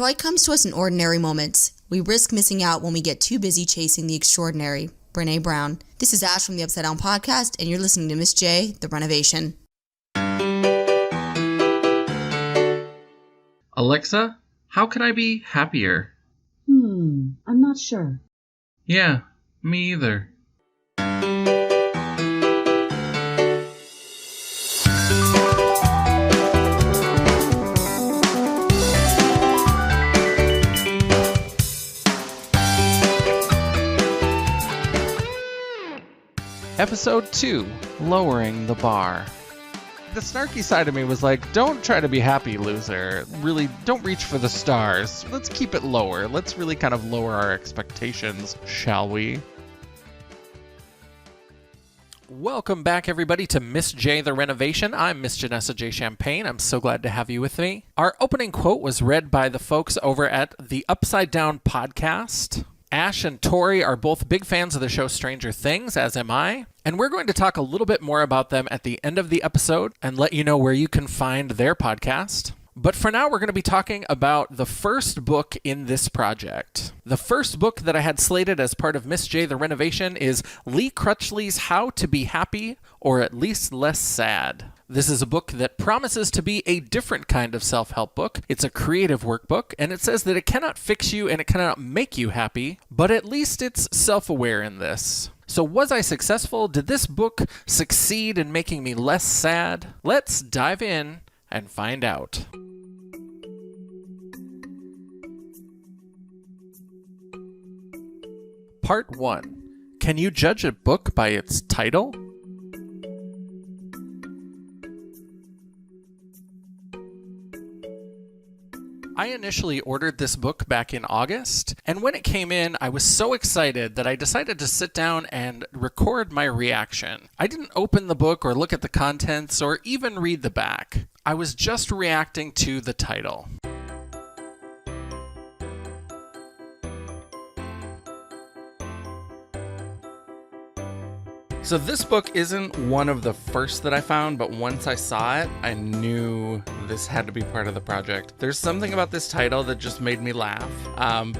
Joy comes to us in ordinary moments. We risk missing out when we get too busy chasing the extraordinary. Brené Brown. This is Ash from the Upside Down Podcast, and you're listening to Miss Jaye, The Renovation. Alexa, how can I be happier? I'm not sure. Yeah, me either. Episode 2, Lowering the Bar. The snarky side of me was like, don't try to be happy, loser. Really, don't reach for the stars. Let's keep it lower. Let's really kind of lower our expectations, shall we? Welcome back, everybody, to Miss Jaye, The Renovation. I'm Miss Janessa J. Champagne. I'm so glad to have you with me. Our opening quote was read by the folks over at the Upside Down Podcast. Ash and Tori are both big fans of the show Stranger Things, as am I. And we're going to talk a little bit more about them at the end of the episode and let you know where you can find their podcast. But for now, we're going to be talking about the first book in this project. The first book that I had slated as part of Miss Jaye, The Renovation is Lee Crutchley's How to Be Happy, or at least Less Sad. This is a book that promises to be a different kind of self-help book. It's a creative workbook, and it says that it cannot fix you and it cannot make you happy, but at least it's self-aware in this. So was I successful? Did this book succeed in making me less sad? Let's dive in and find out. Part 1. Can you judge a book by its title? I initially ordered this book back in August, and when it came in, I was so excited that I decided to sit down and record my reaction. I didn't open the book or look at the contents or even read the back. I was just reacting to the title. So this book isn't one of the first that I found, but once I saw it, I knew this had to be part of the project. There's something about this title that just made me laugh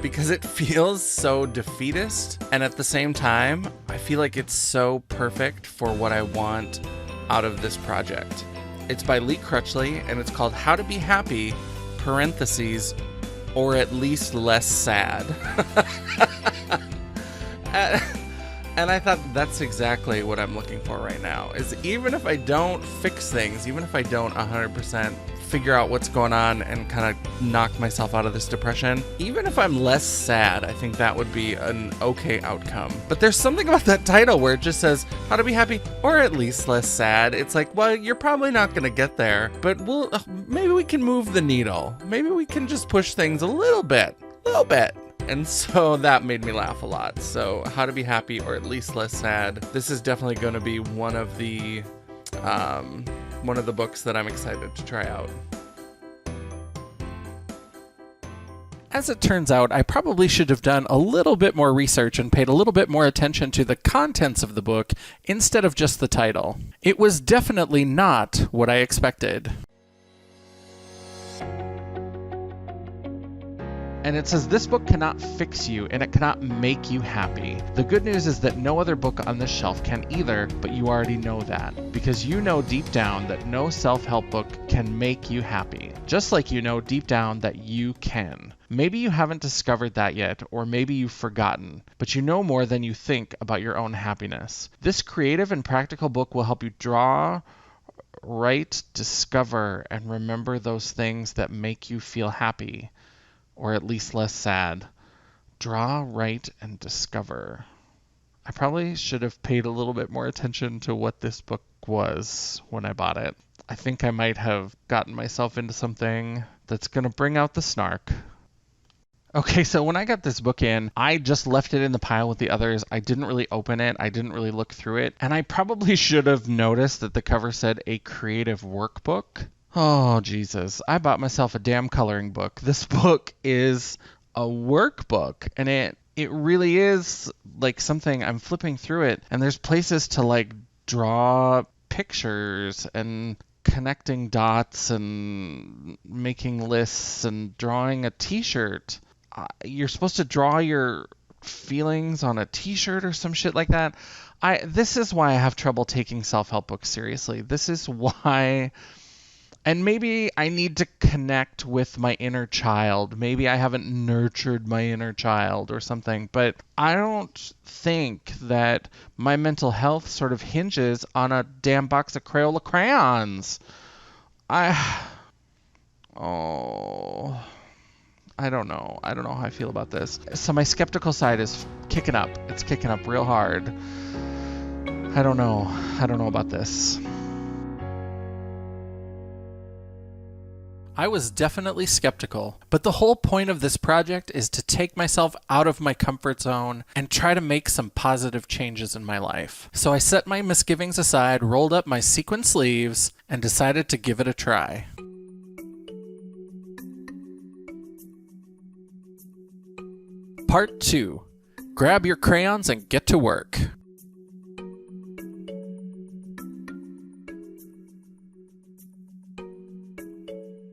because it feels so defeatist, and at the same time, I feel like it's so perfect for what I want out of this project. It's by Lee Crutchley, and it's called How to Be Happy, parentheses, or at least less sad. And I thought that's exactly what I'm looking for right now, is even if I don't fix things, even if I don't 100% figure out what's going on and kind of knock myself out of this depression, even if I'm less sad, I think that would be an okay outcome. But there's something about that title where it just says, how to be happy, or at least less sad. It's like, well, you're probably not going to get there, but maybe we can move the needle. Maybe we can just push things a little bit. And so that made me laugh a lot. So How to Be Happy, or at least less sad. This is definitely going to be one of the books that I'm excited to try out. As it turns out, I probably should have done a little bit more research and paid a little bit more attention to the contents of the book instead of just the title. It was definitely not what I expected. And it says, this book cannot fix you and it cannot make you happy. The good news is that no other book on this shelf can either, but you already know that. Because you know deep down that no self-help book can make you happy. Just like you know deep down that you can. Maybe you haven't discovered that yet, or maybe you've forgotten, but you know more than you think about your own happiness. This creative and practical book will help you draw, write, discover, and remember those things that make you feel happy. Or at least less sad. Draw, write, and discover. I probably should have paid a little bit more attention to what this book was when I bought it. I think I might have gotten myself into something that's going to bring out the snark. Okay, so when I got this book in, I just left it in the pile with the others. I didn't really open it. I didn't really look through it. And I probably should have noticed that the cover said a creative workbook. Oh, Jesus. I bought myself a damn coloring book. This book is a workbook, and it really is like something. I'm flipping through it, and there's places to like draw pictures and connecting dots and making lists and drawing a t-shirt. You're supposed to draw your feelings on a t-shirt or some shit like that. This is why I have trouble taking self-help books seriously. This is why, and maybe I need to connect with my inner child. Maybe I haven't nurtured my inner child or something, but I don't think that my mental health sort of hinges on a damn box of Crayola crayons. I don't know. I don't know how I feel about this. So my skeptical side is kicking up. It's kicking up real hard. I don't know. I don't know about this. I was definitely skeptical, but the whole point of this project is to take myself out of my comfort zone and try to make some positive changes in my life. So I set my misgivings aside, rolled up my sequin sleeves, and decided to give it a try. Part 2. Grab your crayons and get to work.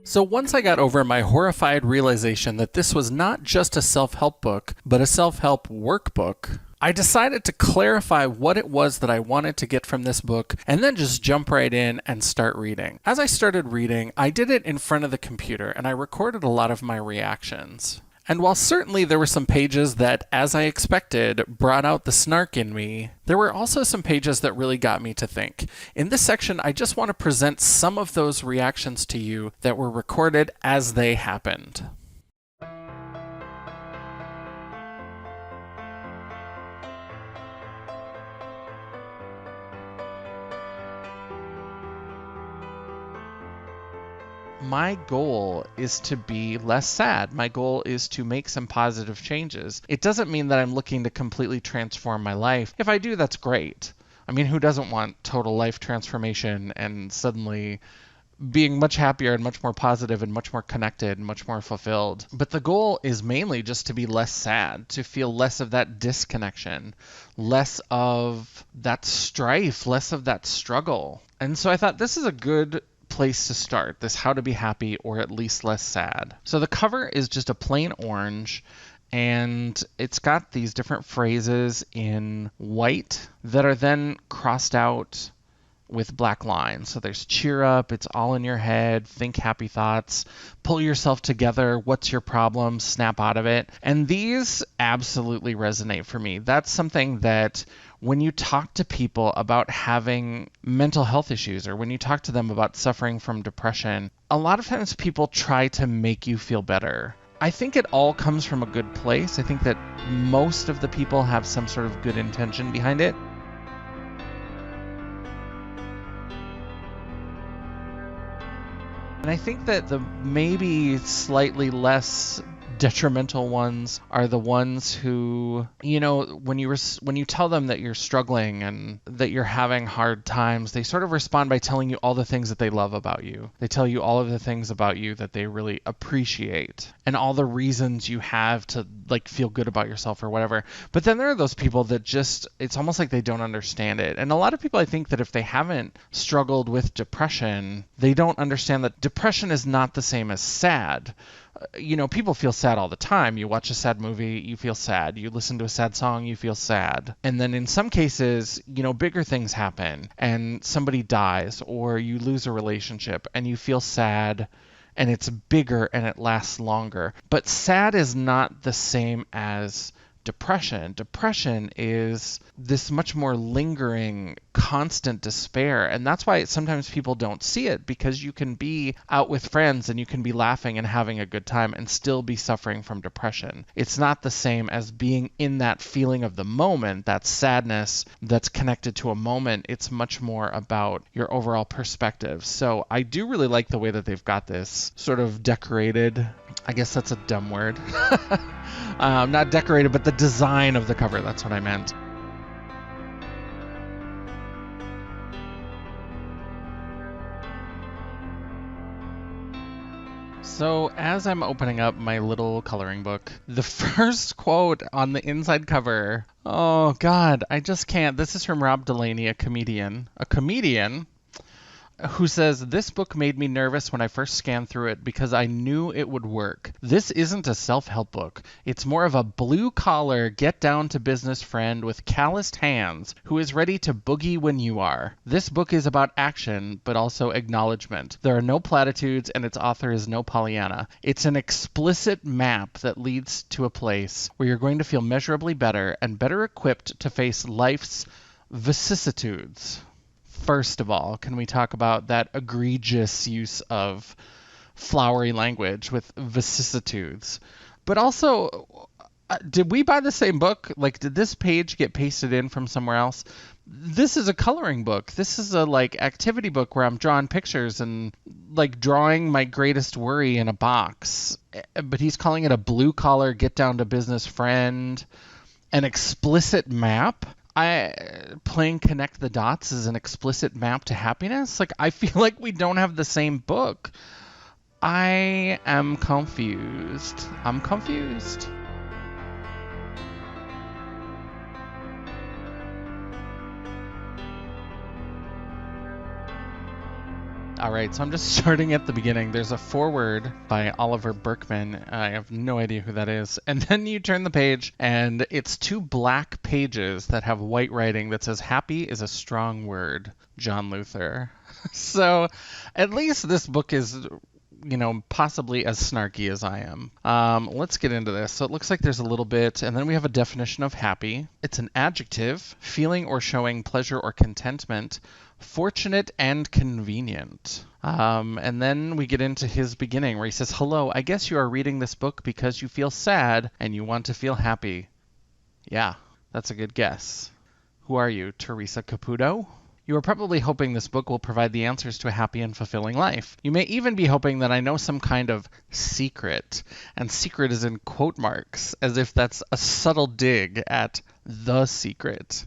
So once I got over my horrified realization that this was not just a self-help book, but a self-help workbook, I decided to clarify what it was that I wanted to get from this book and then just jump right in and start reading. As I started reading, I did it in front of the computer and I recorded a lot of my reactions. And while certainly there were some pages that, as I expected, brought out the snark in me, there were also some pages that really got me to think. In this section, I just want to present some of those reactions to you that were recorded as they happened. My goal is to be less sad. My goal is to make some positive changes. It doesn't mean that I'm looking to completely transform my life. If I do, that's great. I mean, who doesn't want total life transformation and suddenly being much happier and much more positive and much more connected and much more fulfilled? But the goal is mainly just to be less sad, to feel less of that disconnection, less of that strife, less of that struggle. And so I thought this is a good place to start, this how to be happy or at least less sad. So the cover is just a plain orange and it's got these different phrases in white that are then crossed out with black lines. So there's cheer up, it's all in your head, think happy thoughts, pull yourself together, what's your problem, snap out of it. And these absolutely resonate for me. That's something that when you talk to people about having mental health issues or when you talk to them about suffering from depression, a lot of times people try to make you feel better. I think it all comes from a good place. I think that most of the people have some sort of good intention behind it. And I think that the maybe slightly less detrimental ones are the ones who, you know, when you tell them that you're struggling and that you're having hard times, they sort of respond by telling you all the things that they love about you. They tell you all of the things about you that they really appreciate and all the reasons you have to like feel good about yourself or whatever. But then there are those people that just, it's almost like they don't understand it. And a lot of people, I think that if they haven't struggled with depression, they don't understand that depression is not the same as sad. You know, people feel sad all the time. You watch a sad movie, you feel sad. You listen to a sad song, you feel sad. And then in some cases, you know, bigger things happen and somebody dies or you lose a relationship and you feel sad and it's bigger and it lasts longer. But sad is not the same as depression. Depression is this much more lingering, constant despair. And that's why sometimes people don't see it, because you can be out with friends and you can be laughing and having a good time and still be suffering from depression. It's not the same as being in that feeling of the moment, that sadness that's connected to a moment. It's much more about your overall perspective. So I do really like the way that they've got this sort of decorated. I guess that's a dumb word. Not decorated, but the design of the cover. That's what I meant. So as I'm opening up my little coloring book, the first quote on the inside cover, oh God, I just can't. This is from Rob Delaney, a comedian. A comedian? who says, "This book made me nervous when I first scanned through it because I knew it would work. This isn't a self-help book. It's more of a blue-collar, get-down-to-business friend with calloused hands who is ready to boogie when you are. This book is about action, but also acknowledgement. There are no platitudes, and its author is no Pollyanna. It's an explicit map that leads to a place where you're going to feel measurably better and better equipped to face life's vicissitudes." First of all, can we talk about that egregious use of flowery language with vicissitudes? But also, did we buy the same book? Like, did this page get pasted in from somewhere else? This is a coloring book. This is a, like, activity book where I'm drawing pictures and, like, drawing my greatest worry in a box. But he's calling it a blue-collar, get-down-to-business friend. An explicit map? Playing Connect the Dots is an explicit map to happiness? Like, I feel like we don't have the same book. I am confused. I'm confused. All right, so I'm just starting at the beginning. There's a foreword by Oliver Berkman. I have no idea who that is. And then you turn the page, and it's 2 black pages that have white writing that says, "Happy is a strong word, John Luther." So at least this book is, possibly as snarky as I am. Let's get into this. So it looks like there's a little bit, and then we have a definition of happy. It's an adjective, feeling or showing pleasure or contentment, fortunate and convenient. And then we get into his beginning where he says, "Hello, I guess you are reading this book because you feel sad and you want to feel happy." Yeah, that's a good guess. Who are you, Teresa Caputo? You are probably hoping this book will provide the answers to a happy and fulfilling life. You may even be hoping that I know some kind of secret, and secret is in quote marks, as if that's a subtle dig at the secret.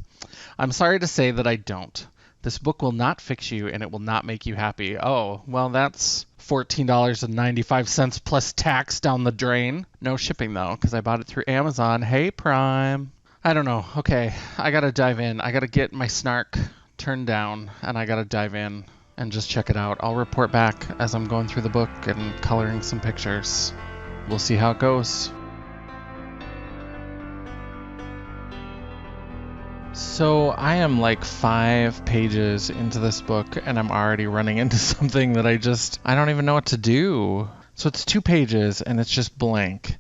I'm sorry to say that I don't. This book will not fix you, and it will not make you happy. Oh, well, that's $14.95 plus tax down the drain. No shipping, though, because I bought it through Amazon. Hey, Prime. I don't know. Okay, I gotta dive in. I gotta get my snark turned down, and I gotta dive in and just check it out. I'll report back as I'm going through the book and coloring some pictures. We'll see how it goes. So I am like 5 pages into this book, and I'm already running into something that I don't even know what to do. So it's 2 pages, and it's just blank.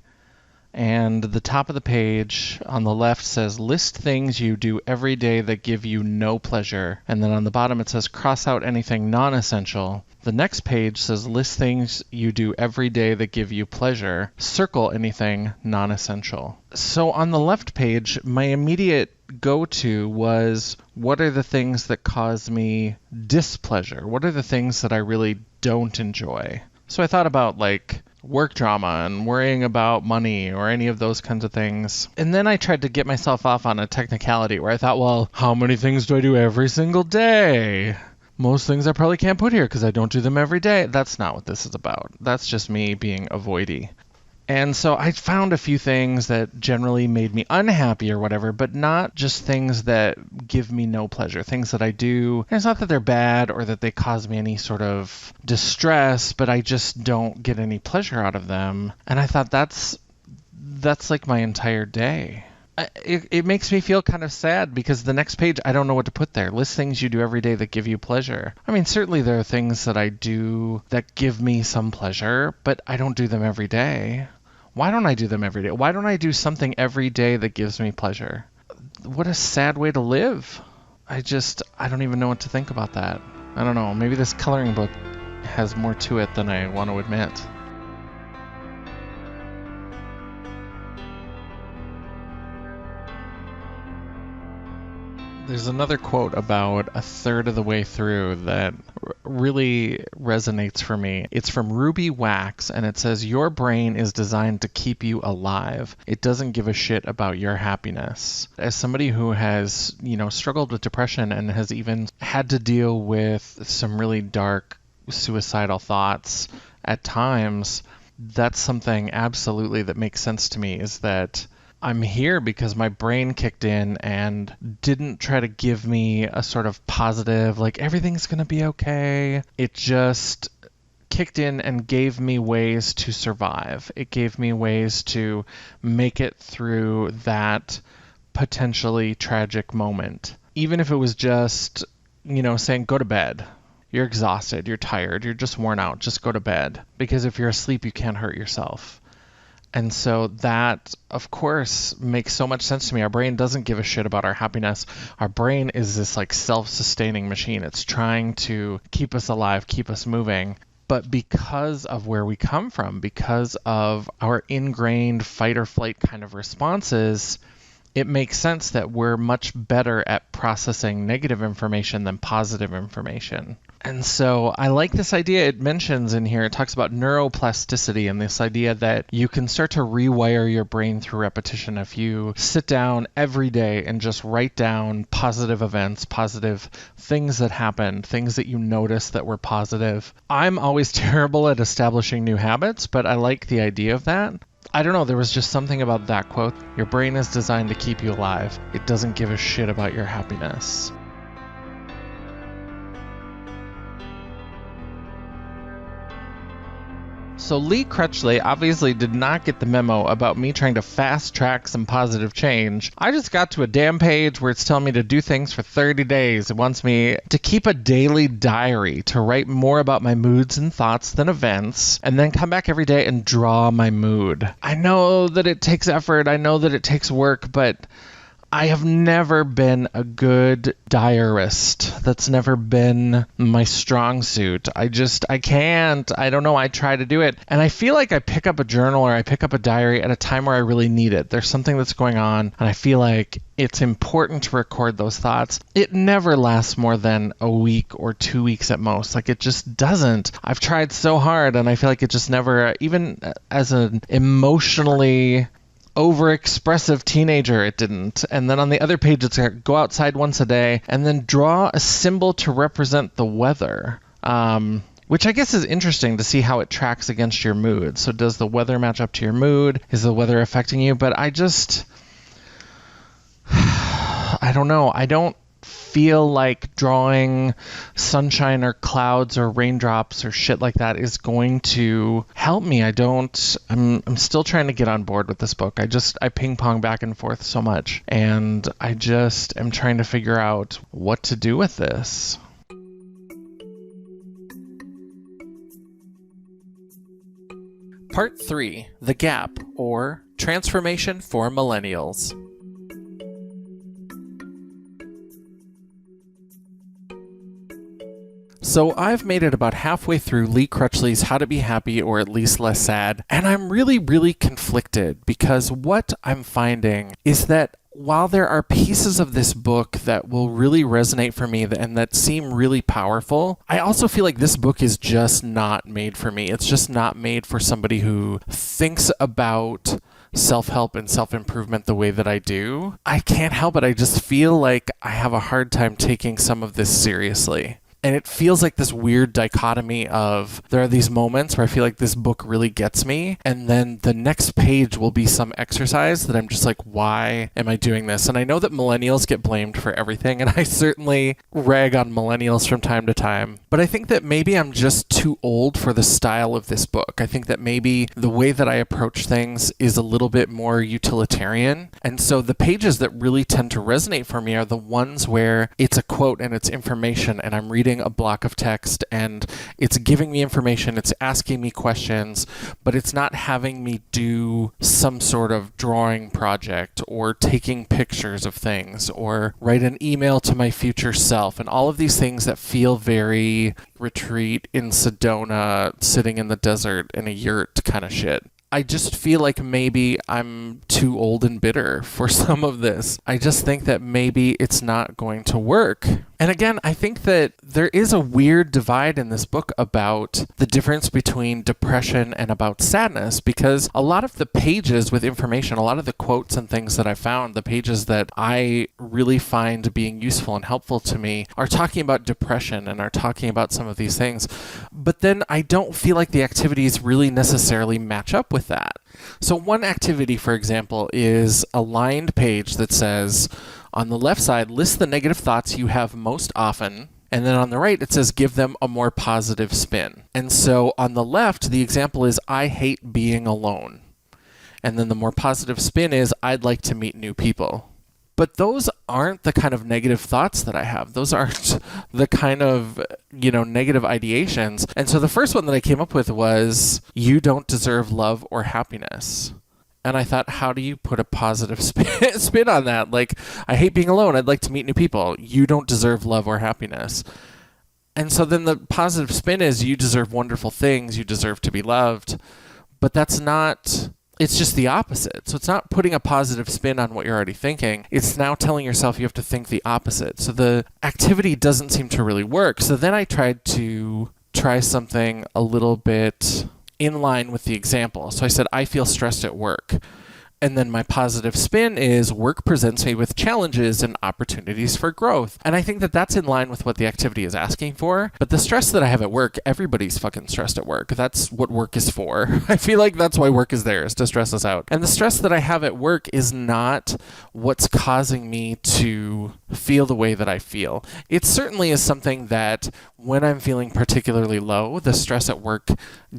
And the top of the page on the left says, "List things you do every day that give you no pleasure." And then on the bottom it says, "Cross out anything non-essential." The next page says, "List things you do every day that give you pleasure. Circle anything non-essential." So on the left page, my immediate go-to was, what are the things that cause me displeasure? What are the things that I really don't enjoy? So I thought about, like, work drama and worrying about money or any of those kinds of things. And then I tried to get myself off on a technicality where I thought, well, how many things do I do every single day? Most things I probably can't put here because I don't do them every day. That's not what this is about. That's just me being avoidy. And so I found a few things that generally made me unhappy or whatever, but not just things that give me no pleasure, things that I do. And it's not that they're bad or that they cause me any sort of distress, but I just don't get any pleasure out of them. And I thought that's like my entire day. It makes me feel kind of sad because the next page, I don't know what to put there. List things you do every day that give you pleasure. I mean, certainly there are things that I do that give me some pleasure, but I don't do them every day. Why don't I do them every day? Why don't I do something every day that gives me pleasure? What a sad way to live. I don't even know what to think about that. I don't know. Maybe this coloring book has more to it than I want to admit. There's another quote about a third of the way through that really resonates for me. It's from Ruby Wax, and it says, "Your brain is designed to keep you alive. It doesn't give a shit about your happiness." As somebody who has, struggled with depression and has even had to deal with some really dark suicidal thoughts at times, that's something absolutely that makes sense to me, is that I'm here because my brain kicked in and didn't try to give me a sort of positive, like everything's going to be okay. It just kicked in and gave me ways to survive. It gave me ways to make it through that potentially tragic moment. Even if it was just, saying, go to bed. You're exhausted, you're tired, you're just worn out, just go to bed. Because if you're asleep, you can't hurt yourself. And so that, of course, makes so much sense to me. Our brain doesn't give a shit about our happiness. Our brain is this like self-sustaining machine. It's trying to keep us alive, keep us moving. But because of where we come from, because of our ingrained fight or flight kind of responses, it makes sense that we're much better at processing negative information than positive information. And so I like this idea it mentions in here. It talks about neuroplasticity and this idea that you can start to rewire your brain through repetition if you sit down every day and just write down positive events, positive things that happened, things that you noticed that were positive. I'm always terrible at establishing new habits, but I like the idea of that. I don't know, there was just something about that quote. Your brain is designed to keep you alive. It doesn't give a shit about your happiness. So Lee Crutchley obviously did not get the memo about me trying to fast track some positive change. I just got to a damn page where it's telling me to do things for 30 days. It wants me to keep a daily diary, to write more about my moods and thoughts than events, and then come back every day and draw my mood. I know that it takes effort. I know that it takes work, but I have never been a good diarist. That's never been my strong suit. I can't. I don't know. I try to do it. And I feel like I pick up a journal or I pick up a diary at a time where I really need it. There's something that's going on, and I feel like it's important to record those thoughts. It never lasts more than a week or 2 weeks at most. Like, it just doesn't. I've tried so hard, and I feel like it just never, even as an emotionally overexpressive teenager, it didn't. And then on the other page, it's like, go outside once a day and then draw a symbol to represent the weather, which I guess is interesting to see how it tracks against your mood. So does the weather match up to your mood? Is the weather affecting you? But I don't know. I don't feel like drawing sunshine or clouds or raindrops or shit like that is going to help me. I'm still trying to get on board with this book. I ping pong back and forth so much, and I just am trying to figure out what to do with this. Part 3, The Gap, or Transformation for Millennials. So I've made it about halfway through Lee Crutchley's How to Be Happy or at least Less Sad, and I'm really, really conflicted because what I'm finding is that while there are pieces of this book that will really resonate for me and that seem really powerful, I also feel like this book is just not made for me. It's just not made for somebody who thinks about self-help and self-improvement the way that I do. I can't help it. I just feel like I have a hard time taking some of this seriously. And it feels like this weird dichotomy of there are these moments where I feel like this book really gets me, and then the next page will be some exercise that I'm just like, why am I doing this? And I know that millennials get blamed for everything, and I certainly rag on millennials from time to time. But I think that maybe I'm just too old for the style of this book. I think that maybe the way that I approach things is a little bit more utilitarian. And so the pages that really tend to resonate for me are the ones where it's a quote and it's information, and I'm reading a block of text and it's giving me information, it's asking me questions, but it's not having me do some sort of drawing project or taking pictures of things or write an email to my future self and all of these things that feel very retreat in Sedona, sitting in the desert in a yurt kind of shit. I just feel like maybe I'm too old and bitter for some of this. I just think that maybe it's not going to work. And again, I think that there is a weird divide in this book about the difference between depression and about sadness, because a lot of the pages with information, a lot of the quotes and things that I found, the pages that I really find being useful and helpful to me are talking about depression and are talking about some of these things. But then I don't feel like the activities really necessarily match up with that. So one activity, for example, is a lined page that says, on the left side, list the negative thoughts you have most often. And then on the right, it says, give them a more positive spin. And so on the left, the example is, I hate being alone. And then the more positive spin is, I'd like to meet new people. But those aren't the kind of negative thoughts that I have. Those aren't the kind of, negative ideations. And so the first one that I came up with was, you don't deserve love or happiness. And I thought, how do you put a positive spin on that? Like, I hate being alone. I'd like to meet new people. You don't deserve love or happiness. And so then the positive spin is, you deserve wonderful things. You deserve to be loved. But that's not... It's just the opposite. So it's not putting a positive spin on what you're already thinking. It's now telling yourself you have to think the opposite. So the activity doesn't seem to really work. So then I tried to try something a little bit in line with the example. So I said, I feel stressed at work. And then my positive spin is, work presents me with challenges and opportunities for growth. And I think that that's in line with what the activity is asking for. But the stress that I have at work, everybody's fucking stressed at work. That's what work is for. I feel like that's why work is there, is to stress us out. And the stress that I have at work is not what's causing me to feel the way that I feel. It certainly is something that when I'm feeling particularly low, the stress at work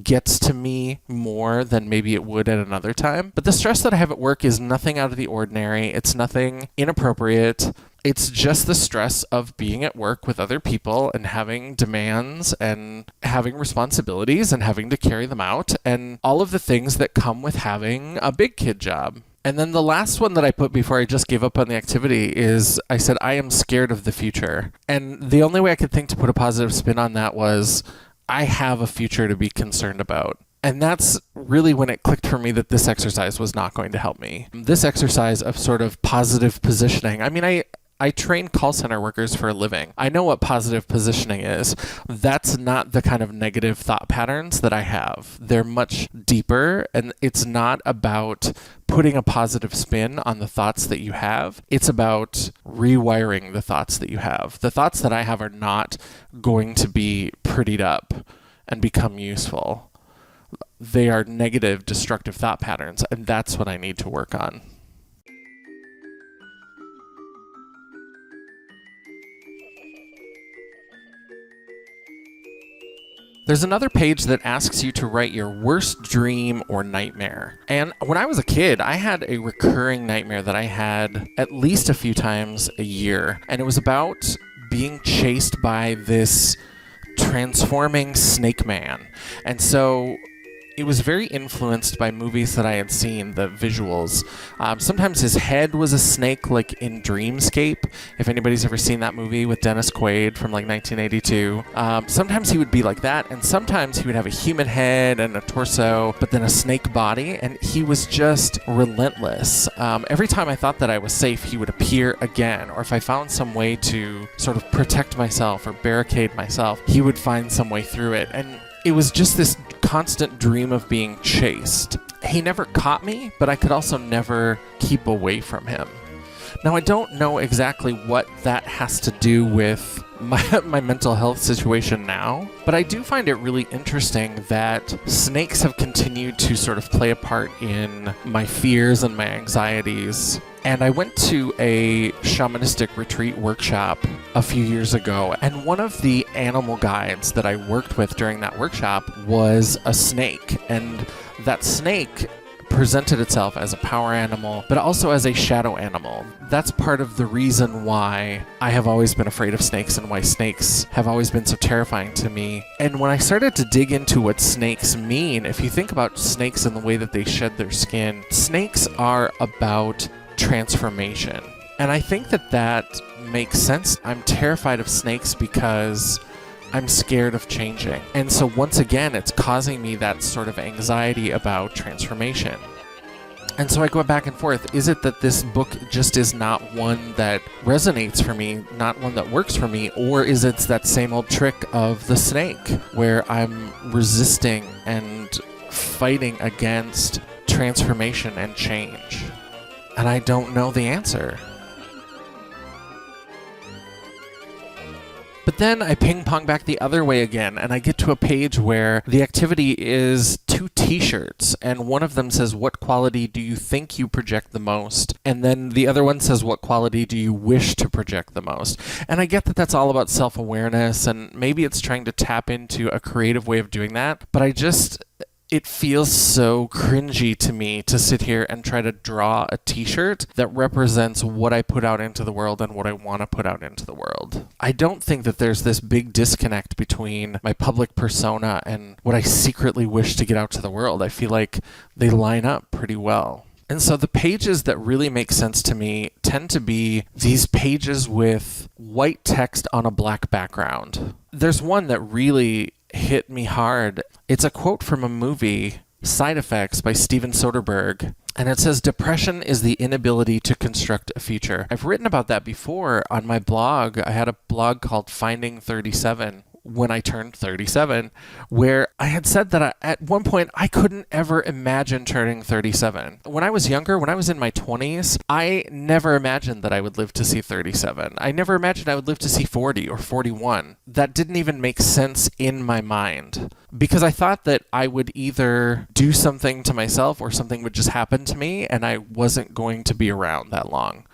gets to me more than maybe it would at another time. But the stress that I have at work is nothing out of the ordinary. It's nothing inappropriate. It's just the stress of being at work with other people and having demands and having responsibilities and having to carry them out and all of the things that come with having a big kid job. And then the last one that I put before I just gave up on the activity is, I said, I am scared of the future. And the only way I could think to put a positive spin on that was, I have a future to be concerned about. And that's really when it clicked for me that this exercise was not going to help me. This exercise of sort of positive positioning. I mean, I train call center workers for a living. I know what positive positioning is. That's not the kind of negative thought patterns that I have. They're much deeper, and it's not about putting a positive spin on the thoughts that you have. It's about rewiring the thoughts that you have. The thoughts that I have are not going to be prettied up and become useful. They are negative, destructive thought patterns, and that's what I need to work on. There's another page that asks you to write your worst dream or nightmare. And when I was a kid, I had a recurring nightmare that I had at least a few times a year. And it was about being chased by this transforming snake man. And so it was very influenced by movies that I had seen, the visuals. Sometimes his head was a snake, like in Dreamscape, if anybody's ever seen that movie with Dennis Quaid from like 1982. Sometimes he would be like that, and sometimes he would have a human head and a torso, but then a snake body, and he was just relentless. Every time I thought that I was safe, he would appear again, or if I found some way to sort of protect myself or barricade myself, he would find some way through it. And it was just this constant dream of being chased. He never caught me, but I could also never keep away from him. Now, I don't know exactly what that has to do with my mental health situation now, but I do find it really interesting that snakes have continued to sort of play a part in my fears and my anxieties. And I went to a shamanistic retreat workshop a few years ago, and one of the animal guides that I worked with during that workshop was a snake. And that snake presented itself as a power animal, but also as a shadow animal. That's part of the reason why I have always been afraid of snakes and why snakes have always been so terrifying to me. And when I started to dig into what snakes mean, if you think about snakes and the way that they shed their skin, snakes are about transformation. And I think that that makes sense. I'm terrified of snakes because I'm scared of changing. And so once again, it's causing me that sort of anxiety about transformation. And so I go back and forth. Is it that this book just is not one that resonates for me, not one that works for me, or is it that same old trick of the snake where I'm resisting and fighting against transformation and change? And I don't know the answer. But then I ping pong back the other way again, and I get to a page where the activity is 2 t-shirts, and one of them says, what quality do you think you project the most? And then the other one says, what quality do you wish to project the most? And I get that that's all about self-awareness, and maybe it's trying to tap into a creative way of doing that, but it feels so cringy to me to sit here and try to draw a t-shirt that represents what I put out into the world and what I want to put out into the world. I don't think that there's this big disconnect between my public persona and what I secretly wish to get out to the world. I feel like they line up pretty well. And so the pages that really make sense to me tend to be these pages with white text on a black background. There's one that really hit me hard. It's a quote from a movie, Side Effects by Steven Soderbergh, and it says, depression is the inability to construct a future. I've written about that before on my blog. I had a blog called Finding 37 when I turned 37, where I had said that at one point I couldn't ever imagine turning 37. When I was younger, when I was in my 20s, I never imagined that I would live to see 37. I never imagined I would live to see 40 or 41. That didn't even make sense in my mind, because I thought that I would either do something to myself or something would just happen to me and I wasn't going to be around that long.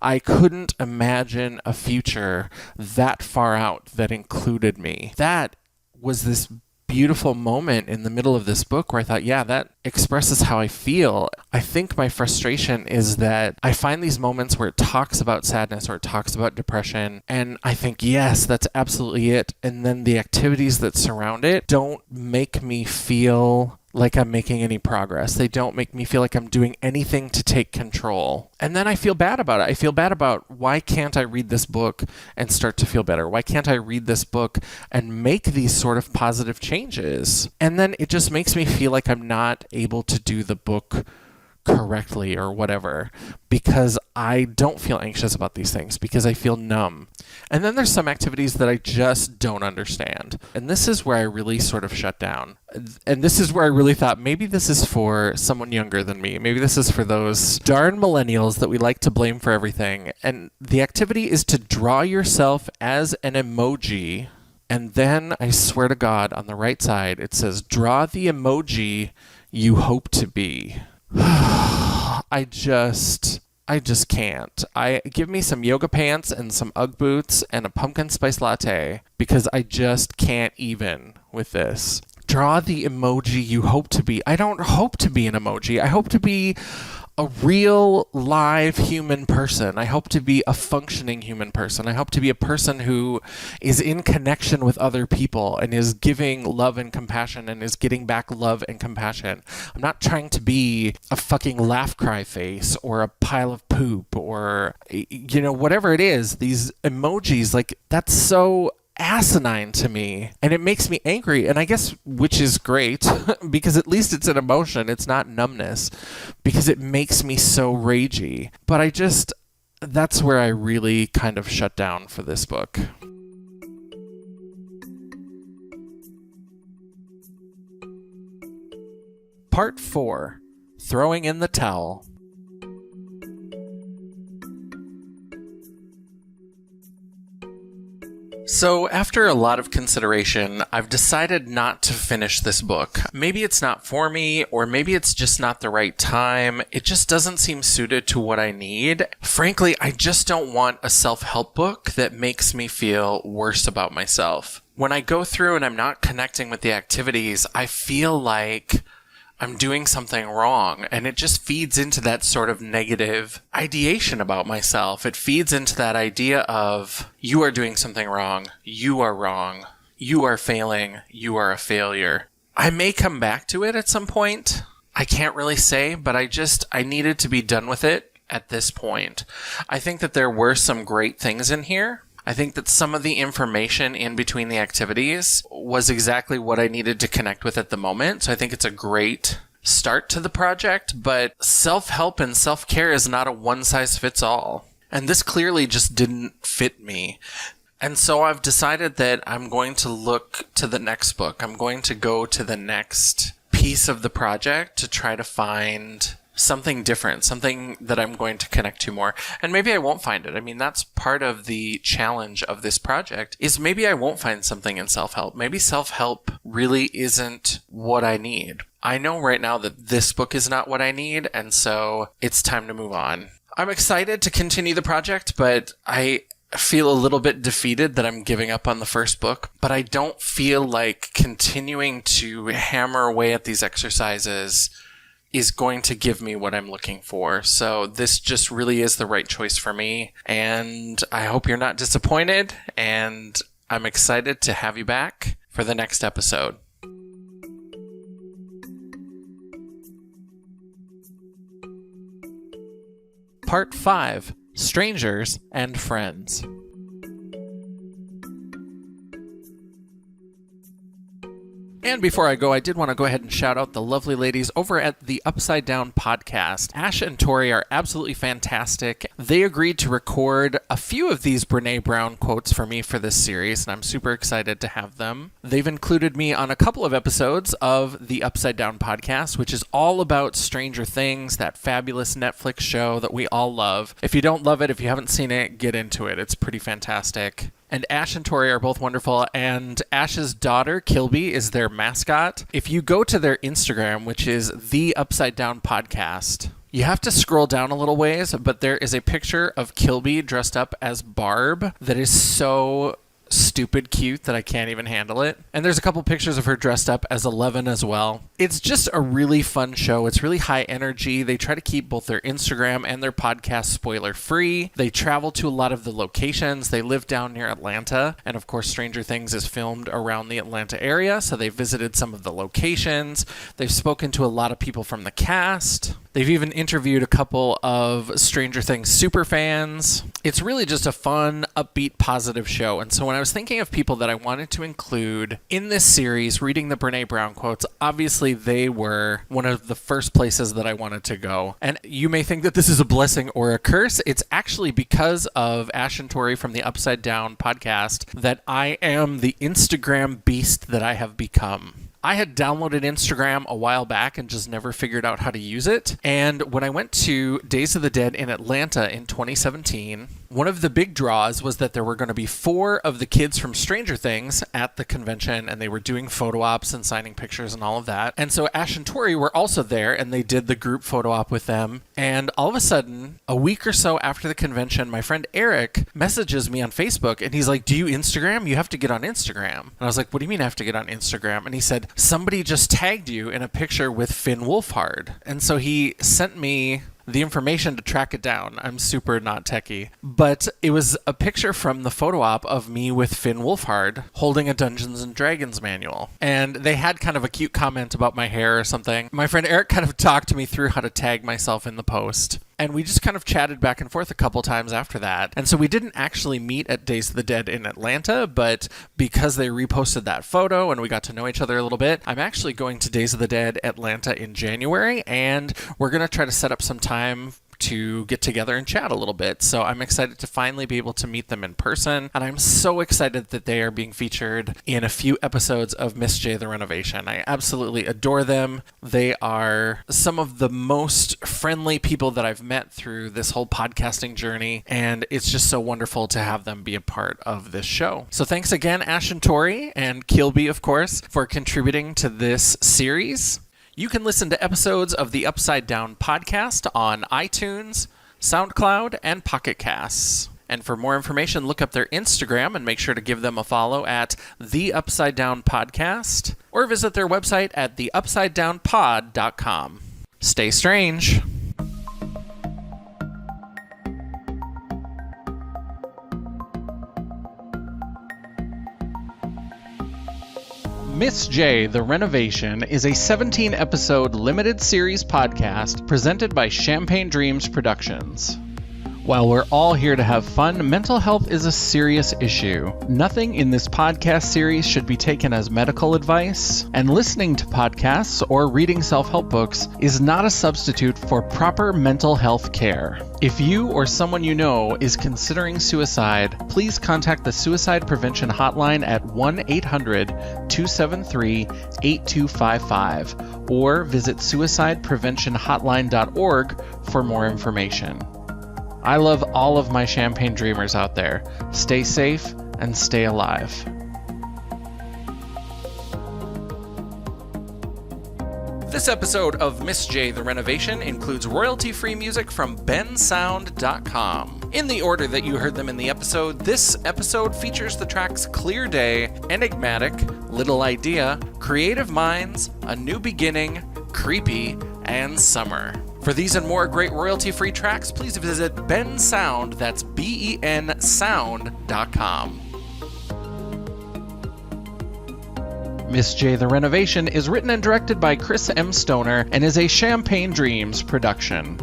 I couldn't imagine a future that far out that included me. That was this beautiful moment in the middle of this book where I thought, yeah, that expresses how I feel. I think my frustration is that I find these moments where it talks about sadness or it talks about depression, and I think, yes, that's absolutely it. And then the activities that surround it don't make me feel like I'm making any progress. They don't make me feel like I'm doing anything to take control. And then I feel bad about it. I feel bad about, why can't I read this book and start to feel better? Why can't I read this book and make these sort of positive changes? And then it just makes me feel like I'm not able to do the book correctly or whatever, because I don't feel anxious about these things, because I feel numb. And then there's some activities that I just don't understand. And this is where I really sort of shut down. And this is where I really thought, maybe this is for someone younger than me. Maybe this is for those darn millennials that we like to blame for everything. And the activity is to draw yourself as an emoji. And then, I swear to God, on the right side, it says, draw the emoji you hope to be. I just can't. Give me some yoga pants and some Ugg boots and a pumpkin spice latte, because I just can't even with this. Draw the emoji you hope to be. I don't hope to be an emoji. I hope to be a real, live human person. I hope to be a functioning human person. I hope to be a person who is in connection with other people and is giving love and compassion and is getting back love and compassion. I'm not trying to be a fucking laugh cry face or a pile of poop or, whatever it is. These emojis, like, that's so asinine to me, and it makes me angry, and I guess, which is great, because at least it's an emotion, it's not numbness, because it makes me so ragey. But that's where I really kind of shut down for this book. Part 4, Throwing in the Towel. So after a lot of consideration, I've decided not to finish this book. Maybe it's not for me, or maybe it's just not the right time. It just doesn't seem suited to what I need. Frankly, I just don't want a self-help book that makes me feel worse about myself. When I go through and I'm not connecting with the activities, I feel like I'm doing something wrong, and it just feeds into that sort of negative ideation about myself. It feeds into that idea of, you are doing something wrong, you are failing, you are a failure. I may come back to it at some point. I can't really say, but I needed to be done with it at this point. I think that there were some great things in here. I think that some of the information in between the activities was exactly what I needed to connect with at the moment. So I think it's a great start to the project, but self-help and self-care is not a one-size-fits-all. And this clearly just didn't fit me. And so I've decided that I'm going to look to the next book. I'm going to go to the next piece of the project to try to find something different, something that I'm going to connect to more. And maybe I won't find it. I mean, that's part of the challenge of this project, is maybe I won't find something in self-help. Maybe self-help really isn't what I need. I know right now that this book is not what I need, and so it's time to move on. I'm excited to continue the project, but I feel a little bit defeated that I'm giving up on the first book, but I don't feel like continuing to hammer away at these exercises is going to give me what I'm looking for. So this just really is the right choice for me, and I hope you're not disappointed, and I'm excited to have you back for the next episode. Part 5, Strangers and Friends. And before I go, I did want to go ahead and shout out the lovely ladies over at the Upside Down podcast. Ash and Tori are absolutely fantastic. They agreed to record a few of these Brené Brown quotes for me for this series, and I'm super excited to have them. They've included me on a couple of episodes of the Upside Down podcast, which is all about Stranger Things, that fabulous Netflix show that we all love. If you don't love it, if you haven't seen it, get into it. It's pretty fantastic. And Ash and Tori are both wonderful, and Ash's daughter, Kilby, is their mascot. If you go to their Instagram, which is the Upside Down Podcast, you have to scroll down a little ways, but there is a picture of Kilby dressed up as Barb that is so stupid cute that I can't even handle it. And there's a couple pictures of her dressed up as 11 as well. It's just a really fun show. It's really high energy. They try to keep both their Instagram and their podcast spoiler free. They travel to a lot of the locations. They live down near Atlanta. And of course, Stranger Things is filmed around the Atlanta area. So they visited some of the locations. They've spoken to a lot of people from the cast. They've even interviewed a couple of Stranger Things super fans. It's really just a fun, upbeat, positive show. And so when I was thinking of people that I wanted to include in this series, reading the Brené Brown quotes, obviously they were one of the first places that I wanted to go. And you may think that this is a blessing or a curse. It's actually because of Ash and Tori from the Upside Down podcast that I am the Instagram beast that I have become. I had downloaded Instagram a while back and just never figured out how to use it. And when I went to Days of the Dead in Atlanta in 2017, one of the big draws was that there were going to be 4 of the kids from Stranger Things at the convention, and they were doing photo ops and signing pictures and all of that. And so Ash and Tori were also there, and they did the group photo op with them. And all of a sudden, a week or so after the convention, my friend Eric messages me on Facebook, and he's like, "Do you Instagram? You have to get on Instagram." And I was like, "What do you mean I have to get on Instagram?" And he said, "Somebody just tagged you in a picture with Finn Wolfhard." And so he sent me the information to track it down. I'm super not techie. But it was a picture from the photo op of me with Finn Wolfhard holding a Dungeons & Dragons manual. And they had kind of a cute comment about my hair or something. My friend Eric kind of talked me through how to tag myself in the post. And we just kind of chatted back and forth a couple times after that. And so we didn't actually meet at Days of the Dead in Atlanta, but because they reposted that photo and we got to know each other a little bit, I'm actually going to Days of the Dead Atlanta in January, and we're going to try to set up some time to get together and chat a little bit. So I'm excited to finally be able to meet them in person, and I'm so excited that they are being featured in a few episodes of Miss Jaye, the Renovation. I absolutely adore them. They are some of the most friendly people that I've met through this whole podcasting journey, and it's just so wonderful to have them be a part of this show. So thanks again, Ash and Tori, and Kilby, of course, for contributing to this series. You can listen to episodes of the Upside Down podcast on iTunes, SoundCloud, and Pocket Casts. And for more information, look up their Instagram and make sure to give them a follow at The Upside Down Podcast, or visit their website at theupsidedownpod.com. Stay strange. Miss Jaye, the Renovation is a 17-episode limited series podcast presented by Champagne Dreams Productions. While we're all here to have fun, mental health is a serious issue. Nothing in this podcast series should be taken as medical advice, and listening to podcasts or reading self-help books is not a substitute for proper mental health care. If you or someone you know is considering suicide, please contact the Suicide Prevention Hotline at 1-800-273-8255 or visit suicidepreventionhotline.org for more information. I love all of my champagne dreamers out there. Stay safe and stay alive. This episode of Miss Jaye, the Renovation includes royalty-free music from bensound.com. In the order that you heard them in the episode, this episode features the tracks Clear Day, Enigmatic, Little Idea, Creative Minds, A New Beginning, Creepy, and Summer. For these and more great royalty-free tracks, please visit bensound, that's BEN sound.com. Miss Jaye, the Renovation is written and directed by Chris M. Stoner and is a Champagne Dreams production.